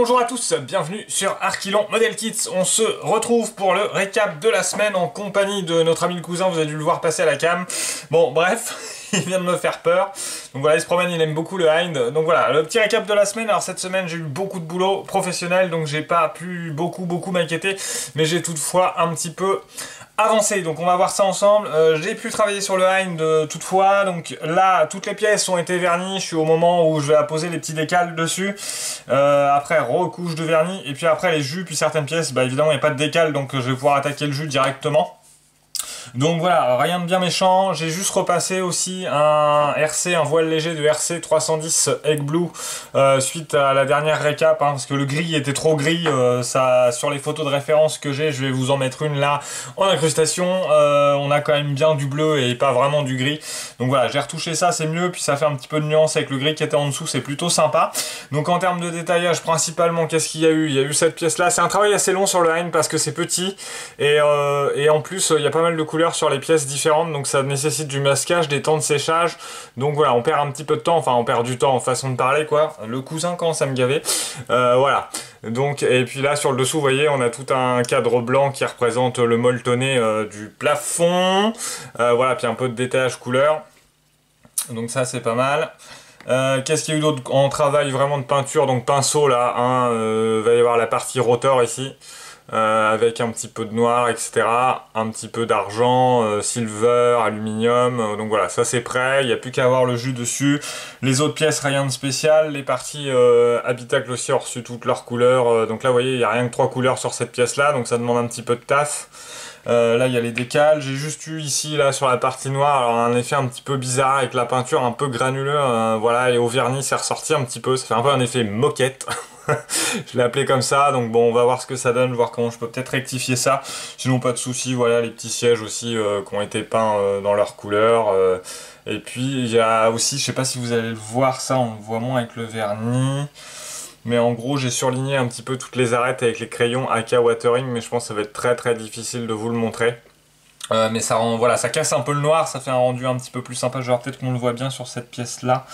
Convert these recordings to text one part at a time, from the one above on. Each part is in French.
Bonjour à tous, bienvenue sur Archilon Model Kits. On se retrouve pour le récap de la semaine en compagnie de notre ami le cousin, vous avez dû le voir passer à la cam. Bon bref, il vient de me faire peur. Donc voilà, il se promène, il aime beaucoup le Hind. Donc voilà, le petit récap de la semaine. Alors cette semaine j'ai eu beaucoup de boulot professionnel, donc j'ai pas pu beaucoup m'inquiéter, mais j'ai toutefois un petit peu avancé, donc on va voir ça ensemble. J'ai pu travailler sur le Hind toutefois, donc là toutes les pièces ont été vernies, je suis au moment où je vais apposer les petits décals dessus, après recouche de vernis, et puis après les jus, puis certaines pièces, bah évidemment il n'y a pas de décal, donc je vais pouvoir attaquer le jus directement. Donc voilà, rien de bien méchant. J'ai juste repassé aussi un RC, un voile léger de RC 310 Egg Blue suite à la dernière récap, hein, parce que le gris était trop gris. Ça, sur les photos de référence que j'ai, je vais vous en mettre une là en incrustation. On a quand même bien du bleu et pas vraiment du gris. Donc voilà, j'ai retouché ça, c'est mieux. Puis ça fait un petit peu de nuance avec le gris qui était en dessous, c'est plutôt sympa. Donc en termes de détaillage, principalement, qu'est-ce qu'il y a eu? Il y a eu cette pièce là. C'est un travail assez long sur le Hind parce que c'est petit et en plus il y a pas mal de couleurs sur les pièces différentes, donc ça nécessite du masquage, des temps de séchage, donc voilà, on perd un petit peu de temps, enfin on perd du temps en façon de parler quoi. Le cousin commence à me gaver, voilà. Donc, et puis là sur le dessous vous voyez on a tout un cadre blanc qui représente le molletonné du plafond, voilà, puis un peu de détaillage couleur, donc ça c'est pas mal. Qu'est-ce qu'il y a eu d'autre en travail vraiment de peinture? Donc pinceau là, hein, va y avoir la partie rotor ici, avec un petit peu de noir, etc. Un petit peu d'argent, silver, aluminium, donc voilà, ça c'est prêt, il n'y a plus qu'à avoir le jus dessus. Les autres pièces, rien de spécial. Les parties habitacle aussi ont reçu toutes leurs couleurs, donc là vous voyez, il n'y a rien que 3 couleurs sur cette pièce là, donc ça demande un petit peu de taf. Là il y a les décals, j'ai juste eu ici là sur la partie noire, alors un effet un petit peu bizarre avec la peinture un peu granuleux, voilà, et au vernis c'est ressorti un petit peu, ça fait un peu un effet moquette. Je l'ai appelé comme ça, donc bon on va voir ce que ça donne, voir comment je peux peut-être rectifier ça, sinon pas de soucis. Voilà les petits sièges aussi qui ont été peints dans leur couleur, et puis il y a aussi, je sais pas si vous allez le voir ça, on le voit moins avec le vernis, mais en gros j'ai surligné un petit peu toutes les arêtes avec les crayons AK Watering, mais je pense que ça va être très difficile de vous le montrer. Mais ça rend, voilà, ça casse un peu le noir, ça fait un rendu un petit peu plus sympa. Genre peut-être qu'on le voit bien sur cette pièce là,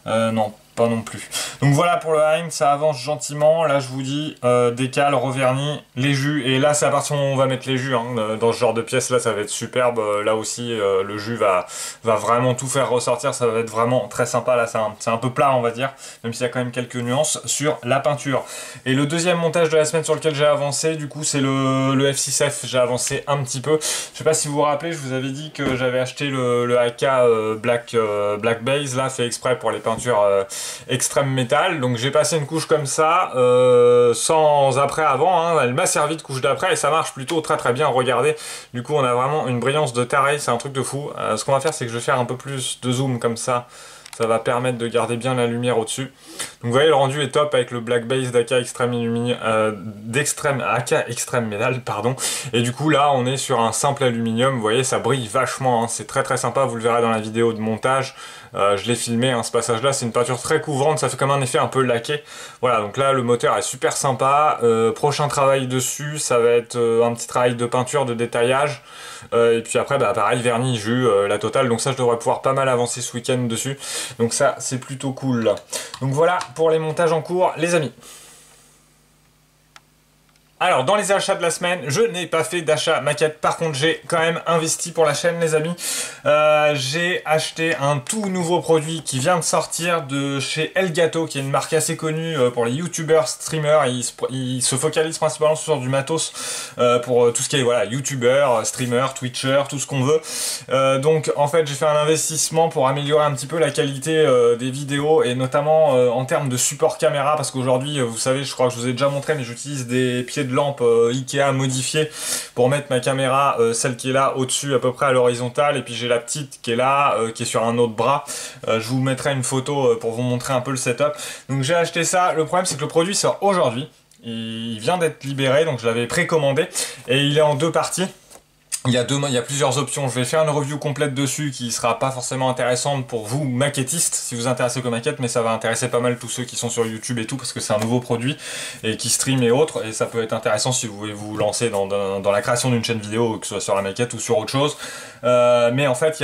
non pas non plus. Donc voilà pour le Hind, ça avance gentiment. Là je vous dis, décal, revernis, les jus, et là c'est à partir du moment où on va mettre les jus, hein, dans ce genre de pièce là ça va être superbe. Là aussi le jus va vraiment tout faire ressortir, ça va être vraiment très sympa. Là c'est un peu plat on va dire, même s'il y a quand même quelques nuances sur la peinture. Et le deuxième montage de la semaine sur lequel j'ai avancé, du coup c'est le F6F, j'ai avancé un petit peu. Je sais pas si vous vous rappelez, je vous avais dit que j'avais acheté le AK Black Base, là fait exprès pour les peintures extrême métal, donc j'ai passé une couche comme ça, sans après avant, hein. Elle m'a servi de couche d'après et ça marche plutôt très bien, regardez, du coup on a vraiment une brillance de taré, c'est un truc de fou. Ce qu'on va faire c'est que je vais faire un peu plus de zoom comme ça va permettre de garder bien la lumière au dessus. Donc vous voyez le rendu est top avec le Black Base d'AK Extreme AK Extreme Metal, pardon. Et du coup là on est sur un simple aluminium, vous voyez ça brille vachement, hein. C'est très sympa, vous le verrez dans la vidéo de montage. Je l'ai filmé, hein, ce passage là, c'est une peinture très couvrante, ça fait comme un effet un peu laqué. Voilà, donc là le moteur est super sympa. Prochain travail dessus, ça va être un petit travail de peinture, de détaillage, et puis après bah pareil, vernis, jus, la totale. Donc ça je devrais pouvoir pas mal avancer ce week-end dessus, donc ça c'est plutôt cool. Donc voilà pour les montages en cours les amis. Alors dans les achats de la semaine, je n'ai pas fait d'achat maquette, par contre j'ai quand même investi pour la chaîne les amis. J'ai acheté un tout nouveau produit qui vient de sortir de chez Elgato, qui est une marque assez connue pour les youtubeurs, streamers. Ils se focalisent principalement sur du matos pour tout ce qui est voilà, youtubeurs, streamers, twitchers, tout ce qu'on veut. Donc en fait j'ai fait un investissement pour améliorer un petit peu la qualité des vidéos, et notamment en termes de support caméra, parce qu'aujourd'hui vous savez, je crois que je vous ai déjà montré, mais j'utilise des pieds de lampe Ikea modifiée pour mettre ma caméra, celle qui est là au-dessus à peu près à l'horizontale, et puis j'ai la petite qui est là, qui est sur un autre bras. Je vous mettrai une photo pour vous montrer un peu le setup. Donc j'ai acheté ça, le problème c'est que le produit sort aujourd'hui, il vient d'être libéré, donc je l'avais précommandé, et il est en 2 parties. Il y a plusieurs options. Je vais faire une review complète dessus qui sera pas forcément intéressante pour vous maquettistes si vous intéressez qu'aux maquettes, mais ça va intéresser pas mal tous ceux qui sont sur YouTube et tout parce que c'est un nouveau produit et qui stream et autres, et ça peut être intéressant si vous voulez vous lancer dans la création d'une chaîne vidéo, que ce soit sur la maquette ou sur autre chose. Mais en fait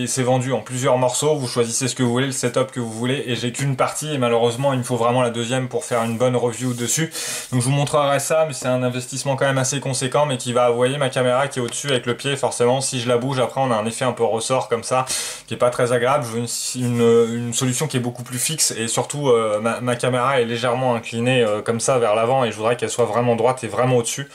c'est vendu en plusieurs morceaux, vous choisissez ce que vous voulez, le setup que vous voulez, et j'ai qu'une partie et malheureusement il me faut vraiment la deuxième pour faire une bonne review dessus. Donc je vous montrerai ça, mais c'est un investissement quand même assez conséquent, mais qui va, vous voyez ma caméra qui est au-dessus avec le pied, forcément si je la bouge après on a un effet un peu ressort comme ça qui est pas très agréable. Je veux une solution qui est beaucoup plus fixe, et surtout ma caméra est légèrement inclinée comme ça vers l'avant, et je voudrais qu'elle soit vraiment droite et vraiment au-dessus.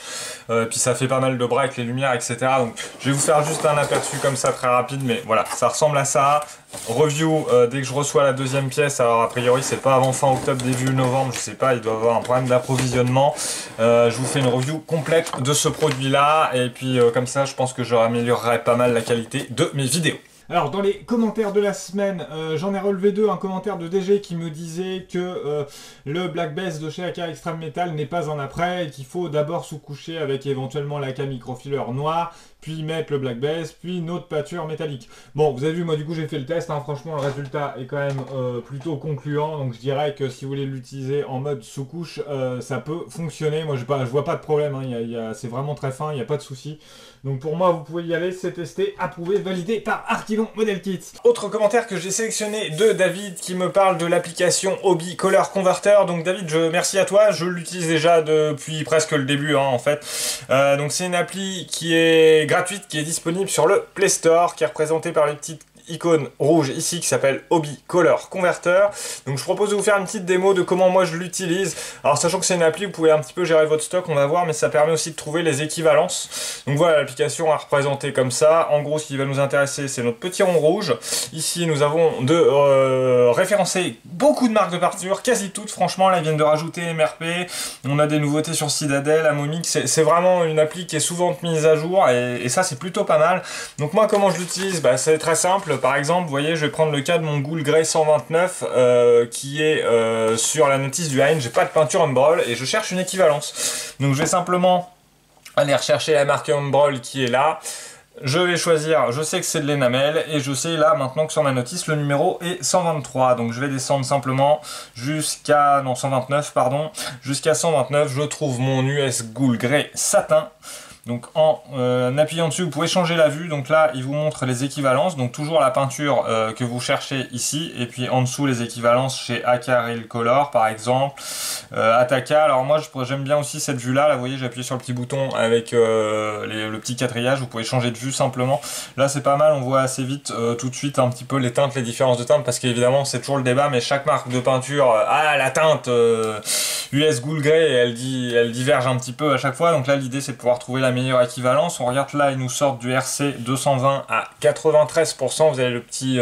Puis ça fait pas mal de bras avec les lumières, etc. Donc je vais vous faire juste un aperçu comme ça très rapide, mais voilà, ça ressemble à ça. Review dès que je reçois la deuxième pièce, alors a priori c'est pas avant fin octobre, début novembre, je sais pas, il doit avoir un problème d'approvisionnement. Je vous fais une review complète de ce produit là, et puis comme ça je pense que je améliorerai pas mal la qualité de mes vidéos. Alors dans les commentaires de la semaine, j'en ai relevé deux. Un commentaire de DG qui me disait que le Black Bass de chez AK Extreme Metal n'est pas un après, et qu'il faut d'abord sous-coucher avec éventuellement l'AK microfiler noir, puis mettre le Black Bass, puis une autre pâture métallique. Bon, vous avez vu, moi du coup j'ai fait le test, hein, franchement le résultat est quand même plutôt concluant, donc je dirais que si vous voulez l'utiliser en mode sous-couche, ça peut fonctionner. Moi je vois pas de problème, hein, c'est vraiment très fin, il n'y a pas de souci. Donc pour moi vous pouvez y aller, c'est testé, approuvé, validé par Arkilon Model Kits. Autre commentaire que j'ai sélectionné de David qui me parle de l'application Hobby Color Converter. Donc David, merci à toi, je l'utilise déjà depuis presque le début hein, en fait. Donc c'est une appli qui est gratuite, qui est disponible sur le Play Store, qui est représentée par les petites icône rouge ici qui s'appelle Hobby Color Converter. Donc je propose de vous faire une petite démo de comment moi je l'utilise. Alors sachant que c'est une appli, vous pouvez un petit peu gérer votre stock, on va voir, mais ça permet aussi de trouver les équivalences. Donc voilà, l'application à représenter comme ça. En gros, ce qui va nous intéresser, c'est notre petit rond rouge. Ici, nous avons référencer beaucoup de marques de peinture, quasi toutes, franchement. Là, ils viennent de rajouter MRP. On a des nouveautés sur Citadel, Amomix. C'est vraiment une appli qui est souvent mise à jour, et ça, c'est plutôt pas mal. Donc moi, comment je l'utilise? C'est très simple. Par exemple, vous voyez, je vais prendre le cas de mon Ghoul Grey 129 qui est sur la notice du Hein. J'ai pas de peinture Umbral et je cherche une équivalence. Donc je vais simplement aller rechercher la marque Umbral qui est là. Je vais choisir, je sais que c'est de l'enamel, et je sais là maintenant que sur ma notice le numéro est 123. Donc je vais descendre simplement jusqu'à, non 129 pardon, jusqu'à 129. Je trouve mon US Ghoul Grey satin. Donc en appuyant dessus, vous pouvez changer la vue. Donc là, il vous montre les équivalences. Donc toujours la peinture que vous cherchez ici. Et puis en dessous, les équivalences chez AK Real Color, par exemple. Ataka. Alors moi, j'aime bien aussi cette vue-là. Là, vous voyez, j'ai appuyé sur le petit bouton avec le petit quadrillage. Vous pouvez changer de vue simplement. Là, c'est pas mal. On voit assez vite, tout de suite, un petit peu les teintes, les différences de teintes. Parce qu'évidemment, c'est toujours le débat. Mais chaque marque de peinture a la teinte US Ghoul Grey. Et elle diverge un petit peu à chaque fois. Donc là, l'idée, c'est de pouvoir trouver la meilleure équivalence. On regarde là, ils nous sortent du RC 220 à 93%. Vous avez le petit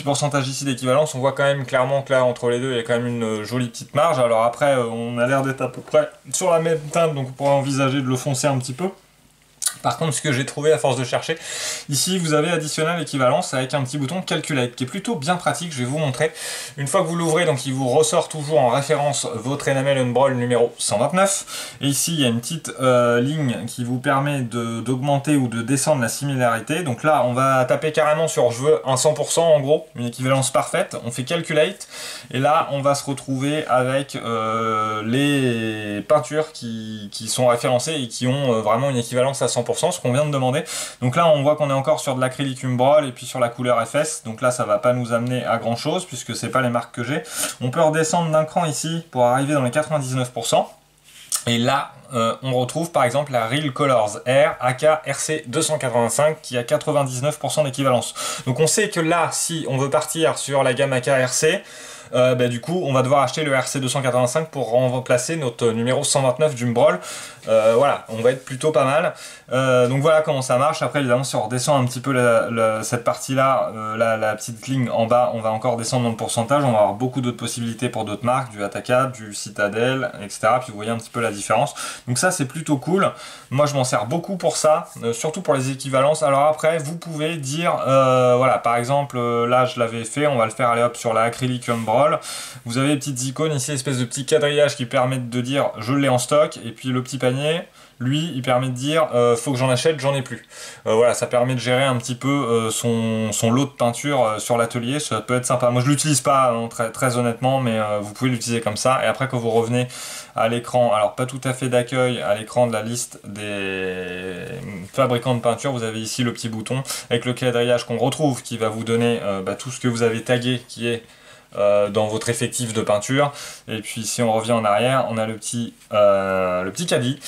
pourcentage ici d'équivalence. On voit quand même clairement que là, entre les deux, il y a quand même une jolie petite marge. Alors après, on a l'air d'être à peu près sur la même teinte, donc on pourrait envisager de le foncer un petit peu. Par contre, ce que j'ai trouvé à force de chercher, ici vous avez additionnel équivalence avec un petit bouton Calculate qui est plutôt bien pratique. Je vais vous montrer. Une fois que vous l'ouvrez, donc il vous ressort toujours en référence votre enamel Umbral numéro 129. Et ici il y a une petite ligne qui vous permet d'augmenter ou de descendre la similarité. Donc là on va taper carrément sur je veux un 100% en gros, une équivalence parfaite. On fait Calculate et là on va se retrouver avec les peintures qui sont référencées et qui ont vraiment une équivalence à 100%. Ce qu'on vient de demander. Donc là on voit qu'on est encore sur de l'acrylique Umbral et puis sur la couleur FS, donc là ça va pas nous amener à grand chose puisque c'est pas les marques que j'ai. On peut redescendre d'un cran ici pour arriver dans les 99%. Et là, on retrouve par exemple la Real Colors R AK RC 285 qui a 99% d'équivalence. Donc on sait que là, si on veut partir sur la gamme AK RC, du coup on va devoir acheter le RC 285 pour remplacer notre numéro 129 d'Umbral. Voilà, on va être plutôt pas mal. Donc voilà comment ça marche. Après évidemment si on redescend un petit peu cette partie là, la petite ligne en bas, on va encore descendre dans le pourcentage. On va avoir beaucoup d'autres possibilités pour d'autres marques, du Ataka, du Citadel, etc. Puis vous voyez un petit peu la différence. Donc ça c'est plutôt cool. Moi je m'en sers beaucoup pour ça, surtout pour les équivalences. Alors après vous pouvez dire, voilà par exemple là je l'avais fait, on va le faire aller hop sur la acrylique Umbral. Vous avez les petites icônes ici, espèce de petit quadrillage qui permettent de dire je l'ai en stock, et puis le petit panier. lui, il permet de dire faut que j'en achète, j'en ai plus. Voilà, ça permet de gérer un petit peu son lot de peinture sur l'atelier, ça peut être sympa. Moi je l'utilise pas hein, très honnêtement, mais vous pouvez l'utiliser comme ça. Et après quand vous revenez à l'écran, alors pas tout à fait d'accueil, à l'écran de la liste des fabricants de peinture, vous avez ici le petit bouton avec le quadrillage qu'on retrouve qui va vous donner tout ce que vous avez tagué qui est dans votre effectif de peinture. Et puis si on revient en arrière, on a le petit caddie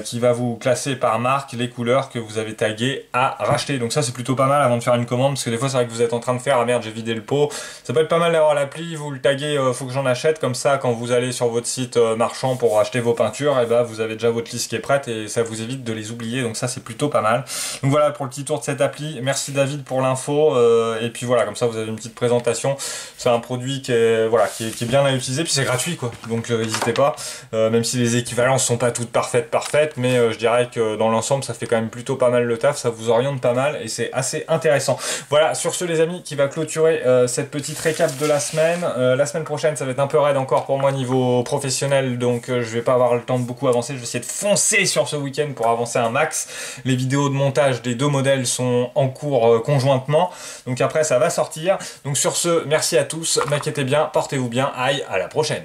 qui va vous classer par marque les couleurs que vous avez taguées à racheter. Donc ça c'est plutôt pas mal avant de faire une commande, parce que des fois c'est vrai que vous êtes en train de faire ah merde j'ai vidé le pot, ça peut être pas mal d'avoir l'appli, vous le taguez faut que j'en achète, comme ça quand vous allez sur votre site marchand pour acheter vos peintures, et ben vous avez déjà votre liste qui est prête et ça vous évite de les oublier, donc ça c'est plutôt pas mal. Donc voilà pour le petit tour de cette appli, merci David pour l'info, et puis voilà, comme ça vous avez une petite présentation. C'est un produit qui est, voilà, qui est bien à utiliser, puis c'est gratuit quoi, donc n'hésitez pas, même si les équivalences sont pas toutes parfaites, mais je dirais que dans l'ensemble ça fait quand même plutôt pas mal le taf, ça vous oriente pas mal et c'est assez intéressant. Voilà, sur ce les amis, qui va clôturer cette petite récap de la semaine. La semaine prochaine ça va être un peu raide encore pour moi niveau professionnel, donc je vais pas avoir le temps de beaucoup avancer, je vais essayer de foncer sur ce week-end pour avancer un max. Les vidéos de montage des deux modèles sont en cours conjointement, donc après ça va sortir. Donc sur ce, merci à tous, m'inquiétez bien, portez-vous bien, aïe, à la prochaine.